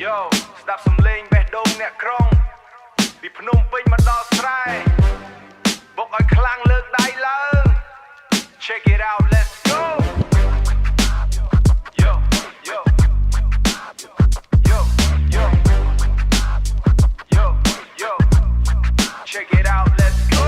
Yo ស្ដាប់សំឡេងបេះដូងអ្នកក្រុងពីភ្នំពេញមកដល់ស្រែបុកឲ្យខ្លាំងលើកដៃឡើង Check it out let's go Yo yo yo yo yo yo Check it out let's go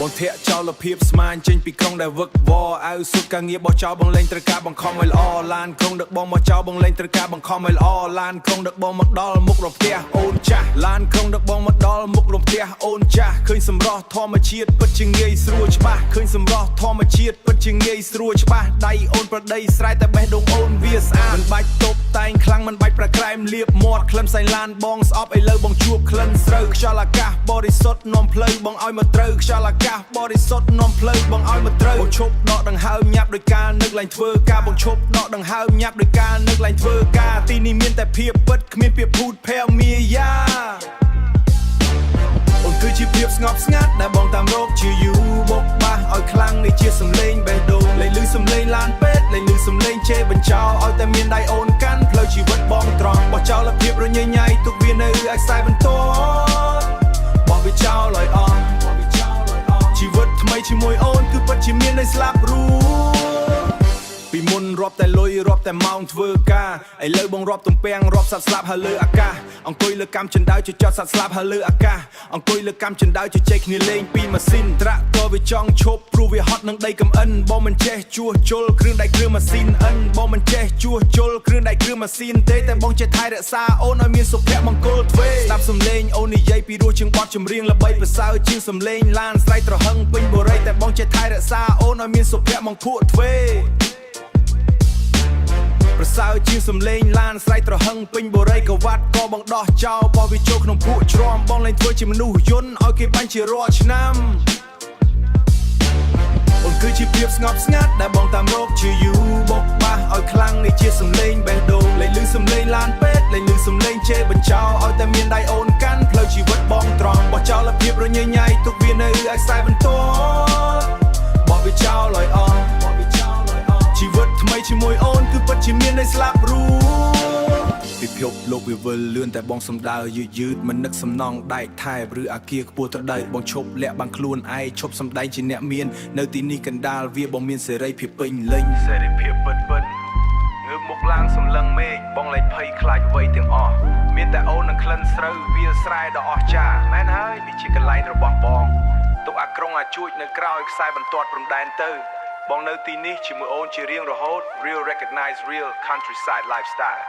បងធាក់ចោលភាពស្មានចេញពីក្រុងដែលវឹកវរអាវសុទ្ធការងារបោះចោលបងលេងត្រូវការបង្ខំឲ្យល្អឡានក្រុងដឹកបងមកចោលបងលេងត្រូវការបង្ខំឲ្យល្អឡានក្រុងដឹកបងមកដល់មុខរំផ្ទះអូនចាស់ឡានក្រុងដឹកបងមកដល់មុខរំផ្ទះអូនចាស់ឃើញសម្រស់ធម្មជាតិពិតជាងាយស្រួលច្បាស់ឃើញសម្រស់ធម្មជាតិពិតជាងាយស្រួលច្បាស់ដៃអូនប្រដីស្រែតែបេះដូងអូនវាស្អាតមិនបាច់តបតែងខ្លាំងមិនបាច់ប្រក្រែមលៀបមាត់ក្លិនសែងឡានបងស្អប់ឥឡូវបងជួបក្លិនស្រូវខ្យល់អាកាសបរិសុទ្ធនាំផ្លូវបងឲ្យមកត្រូវខ្យល់អាកាសបរិសុទ្ធនាំផ្លូវបងឲ្យមកត្រូវបងឈប់ដកដង្ហើមញាប់ដោយការនឹកឡើងធ្វើការបងឈប់ដកដង្ហើមញាប់ដោយការនឹកឡើងធ្វើការទីនេះមានតែភាពពិតគ្មានពាក្យភូតភ័យមាយាអូនគឺជាភាពស្ងប់ស្ងាត់ដែលបងតាមរកជាយូរបុកបាសឲ្យខ្លាំងនេះជាសំឡេងបេះដូងលេងលឺសំឡេងឡានពេទ្យលេងលឺសំឡេងជេរបញ្ចោឲ្យតែមានដៃអូនកាន់ផ្លូវជីវិតបងត្រង់បោះចោលភាពរញ៉ៃញ៉ៃទុកវានៅឯខ្សែបន្ទាត់បោះវាចោលឲ្យអស់ជីវិតថ្មីជាមួយអូនគឺពិតជាមានន័យស្លាប់រស់ពីមុនរាប់តែលុយរាប់តែម៉ោងធ្វើការឥឡូវបងរាប់ទំពាំងរាប់សត្វស្លាប់ហើយលើអាកាសអង្គុយលើកាំចិនដៅជិះចតសត្វស្លាប់ហើយលើអាកាសអង្គុយលើកាំចិនដៅជជែកគ្នាលេងពីម៉ាស៊ីនត្រាក់តវាចង់ឈប់ព្រោះវាហត់នឹងដីកំអិនបងមិនចេះជួសជុលគ្រឿងដៃគ្រឿងម៉ាស៊ីនអិនបងមិនចេះជួសជុលគ្រឿងដៃគ្រឿងម៉ាស៊ីនទេតែបងចេះថែរក្សាអូនឲ្យមានសុភមង្គលទ្វេស្ដាប់សំឡេងអូននិយាយពីរសជាងបទចម្រៀងល្បីប្រសើរជាងសំឡេងឡានស្រែកត្រហឹងពេញបុរីតែបងចេះថែរក្សាអូនឲ្យមានសុភមង្គលទ្វេប្រសើរជាងសំឡេងឡានស្រែកត្រហឹងពេញបុរីក៏វត្តក៏បងដោះចោលបោះវាចូលក្នុងពួកជ្រាំបងលែងធ្វើជាមនុស្សយន្តឲ្យគេបាញ់ជារាល់ឆ្នាំអូនគឺជាភាពស្ងប់ស្ងាត់ដែលបងតាមរកជាយូរបុកបាសឲ្យខ្លាំងនេះជាសំឡេងបេះដូងលេងលឺសំឡេងឡានពេទ្យលេងលឺសំឡេងជេរបញ្ចោឲ្យតែមានដៃអូនកាន់ផ្លូវជីវិតបងត្រង់បោះចោលភាពរញ៉ៃញ៉ៃទុកវានៅឯខ្សែបន្ទាត់បោះវាចោលឲ្យអស់ជីវិតថ្មីជាមួយអូនគឺពិតជាមានន័យស្លាប់រស់ពិភពលោកវាវិលលឿនតែបងសំដៅយឺតមិននឹកសំណងដែកថែបឬអាគារខ្ពស់ត្រដែកបងឈប់លាក់បាំងខ្លួនឯងឈប់សំដែងជាអ្នកមាននៅទីនេះកណ្ដាលវាបងមានសេរីភាពពេញលេញសេរីភាពពិតងើបមុខឡើងសម្លឹងមេឃបងលែងភ័យខ្លាចអ្វីទាំងអស់មានតែអូននឹងក្លិនស្រូវវាស្រែដ៏អស្ចារ្យមែនហើយនេះជាកន្លែងរបស់បងទុកអាក្រុងអាជួចនៅក្រោយខ្សែបន្ទាត់ព្រំដែនទៅបងនៅទីនេះជាមួយអូនជារៀងរហូត Real recognize real countryside lifestyle